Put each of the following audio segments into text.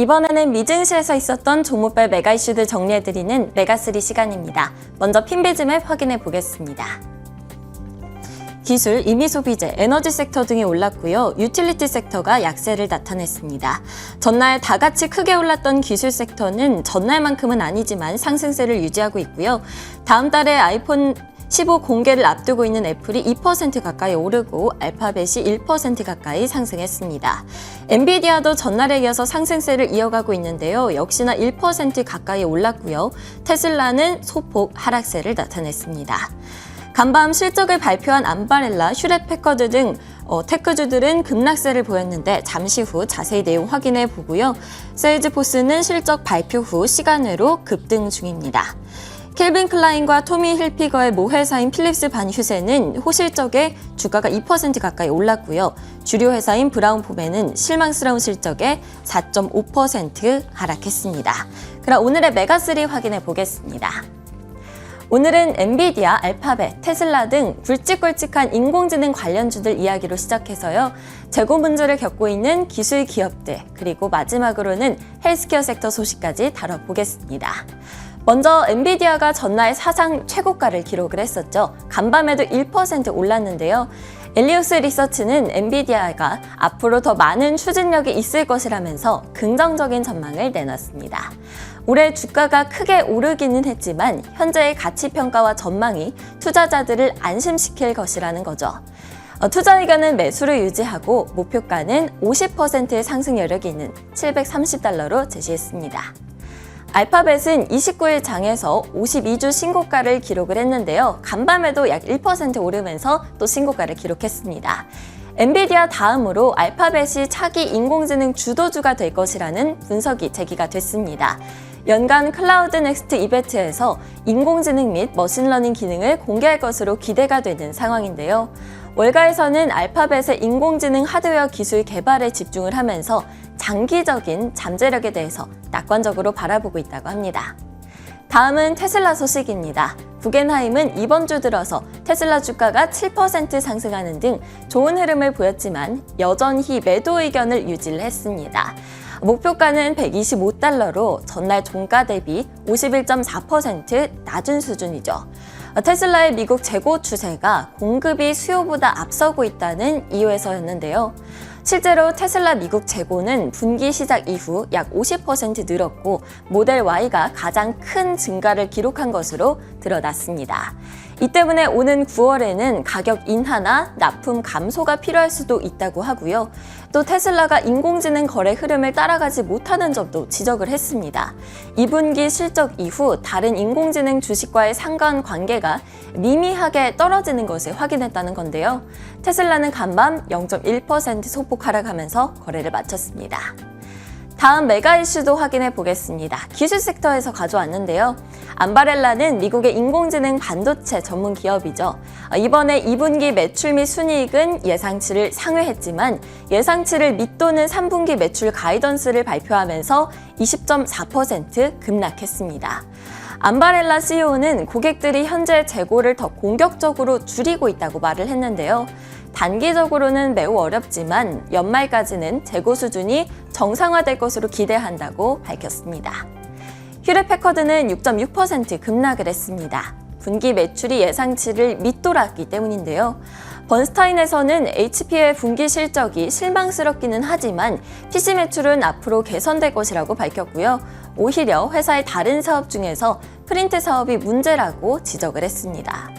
이번에는 미증시에서 있었던 종목별 메가 이슈들 정리해드리는 메가3 시간입니다. 먼저 핀비즈맵 확인해 보겠습니다. 기술, 임의소비재, 에너지 섹터 등이 올랐고요. 유틸리티 섹터가 약세를 나타냈습니다. 전날 다 같이 크게 올랐던 기술 섹터는 전날만큼은 아니지만 상승세를 유지하고 있고요. 다음 달에 아이폰 15 공개를 앞두고 있는 애플이 2% 가까이 오르고 알파벳이 1% 가까이 상승했습니다. 엔비디아도 전날에 이어서 상승세를 이어가고 있는데요. 역시나 1% 가까이 올랐고요. 테슬라는 소폭 하락세를 나타냈습니다. 간밤 실적을 발표한 암바렐라, 휴렛패커드 등 테크주들은 급락세를 보였는데 잠시 후 자세히 내용 확인해 보고요. 세일즈포스는 실적 발표 후 시간외로 급등 중입니다. 켈빈 클라인과 토미 힐피거의 모회사인 필립스 반휴세는 호실적에 주가가 2% 가까이 올랐고요. 주류 회사인 브라운 포맨은 실망스러운 실적에 4.5% 하락했습니다. 그럼 오늘의 메가3 확인해 보겠습니다. 오늘은 엔비디아, 알파벳, 테슬라 등 굵직굵직한 인공지능 관련주들 이야기로 시작해서요. 재고 문제를 겪고 있는 기술 기업들, 그리고 마지막으로는 헬스케어 섹터 소식까지 다뤄보겠습니다. 먼저 엔비디아가 전날 사상 최고가를 기록을 했었죠. 간밤에도 1% 올랐는데요. 엘리오스 리서치는 엔비디아가 앞으로 더 많은 추진력이 있을 것이라면서 긍정적인 전망을 내놨습니다. 올해 주가가 크게 오르기는 했지만 현재의 가치평가와 전망이 투자자들을 안심시킬 것이라는 거죠. 투자 의견은 매수를 유지하고 목표가는 50%의 상승 여력이 있는 $730로 제시했습니다. 알파벳은 29일 장에서 52주 신고가를 기록을 했는데요. 간밤에도 약 1% 오르면서 또 신고가를 기록했습니다. 엔비디아 다음으로 알파벳이 차기 인공지능 주도주가 될 것이라는 분석이 제기가 됐습니다. 연간 클라우드 넥스트 이벤트에서 인공지능 및 머신러닝 기능을 공개할 것으로 기대가 되는 상황인데요. 월가에서는 알파벳의 인공지능 하드웨어 기술 개발에 집중을 하면서 장기적인 잠재력에 대해서 낙관적으로 바라보고 있다고 합니다. 다음은 테슬라 소식입니다. 구겐하임은 이번 주 들어서 테슬라 주가가 7% 상승하는 등 좋은 흐름을 보였지만 여전히 매도 의견을 유지를 했습니다. 목표가는 $125로 전날 종가 대비 51.4% 낮은 수준이죠. 테슬라의 미국 재고 추세가 공급이 수요보다 앞서고 있다는 이유에서였는데요. 실제로 테슬라 미국 재고는 분기 시작 이후 약 50% 늘었고 모델 Y가 가장 큰 증가를 기록한 것으로 드러났습니다. 이 때문에 오는 9월에는 가격 인하나 납품 감소가 필요할 수도 있다고 하고요. 또 테슬라가 인공지능 거래 흐름을 따라가지 못하는 점도 지적을 했습니다. 2분기 실적 이후 다른 인공지능 주식과의 상관관계가 미미하게 떨어지는 것을 확인했다는 건데요. 테슬라는 간밤 0.1% 소폭 하락하면서 거래를 마쳤습니다. 다음 메가 이슈도 확인해 보겠습니다. 기술 섹터에서 가져왔는데요. 암바렐라는 미국의 인공지능 반도체 전문 기업이죠. 이번에 2분기 매출 및 순이익은 예상치를 상회했지만 예상치를 밑도는 3분기 매출 가이던스를 발표하면서 20.4% 급락했습니다. 암바렐라 CEO는 고객들이 현재 재고를 더 공격적으로 줄이고 있다고 말을 했는데요. 단기적으로는 매우 어렵지만 연말까지는 재고 수준이 정상화될 것으로 기대한다고 밝혔습니다. 휴렛패커드는 6.6% 급락을 했습니다. 분기 매출이 예상치를 밑돌았기 때문인데요. 번스타인에서는 HP의 분기 실적이 실망스럽기는 하지만 PC 매출은 앞으로 개선될 것이라고 밝혔고요. 오히려 회사의 다른 사업 중에서 프린트 사업이 문제라고 지적을 했습니다.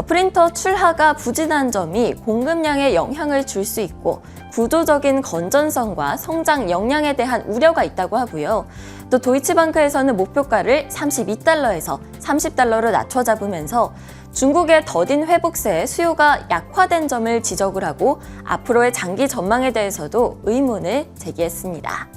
프린터 출하가 부진한 점이 공급량에 영향을 줄 수 있고 구조적인 건전성과 성장 역량에 대한 우려가 있다고 하고요. 또 도이치방크에서는 목표가를 $32에서 $30로 낮춰 잡으면서 중국의 더딘 회복세에 수요가 약화된 점을 지적을 하고 앞으로의 장기 전망에 대해서도 의문을 제기했습니다.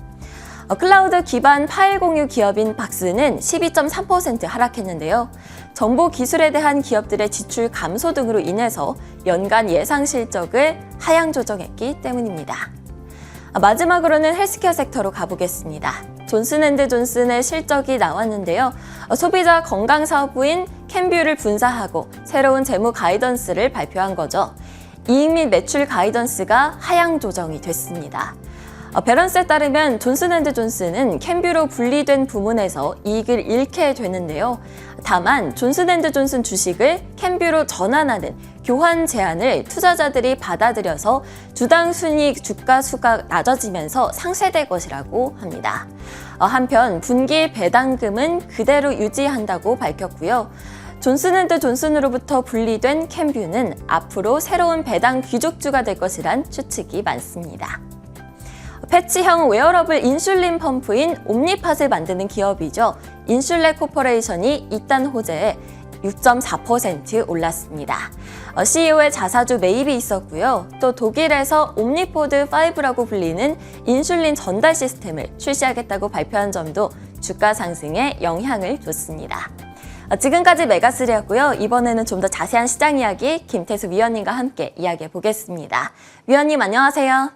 클라우드 기반 파일 공유 기업인 박스는 12.3% 하락했는데요. 정보 기술에 대한 기업들의 지출 감소 등으로 인해서 연간 예상 실적을 하향 조정했기 때문입니다. 마지막으로는 헬스케어 섹터로 가보겠습니다. 존슨앤드존슨의 실적이 나왔는데요. 소비자 건강 사업부인 캔뷰를 분사하고 새로운 재무 가이던스를 발표한 거죠. 이익 및 매출 가이던스가 하향 조정이 됐습니다. 베런스에 따르면 존슨앤드존슨은 캔뷰로 분리된 부문에서 이익을 잃게 되는데요. 다만 존슨앤드존슨 주식을 캔뷰로 전환하는 교환 제안을 투자자들이 받아들여서 주당 순이익 주가 수가 낮아지면서 상쇄될 것이라고 합니다. 한편 분기 배당금은 그대로 유지한다고 밝혔고요. 존슨앤드존슨으로부터 분리된 캔뷰는 앞으로 새로운 배당 귀족주가 될 것이란 추측이 많습니다. 패치형 웨어러블 인슐린 펌프인 옴니팟을 만드는 기업이죠. 인슐렛 코퍼레이션이 이딴 호재에 6.4% 올랐습니다. CEO의 자사주 매입이 있었고요. 또 독일에서 옴니포드 5라고 불리는 인슐린 전달 시스템을 출시하겠다고 발표한 점도 주가 상승에 영향을 줬습니다. 지금까지 메가3였고요. 이번에는 좀 더 자세한 시장 이야기 김태수 위원님과 함께 이야기해 보겠습니다. 위원님 안녕하세요.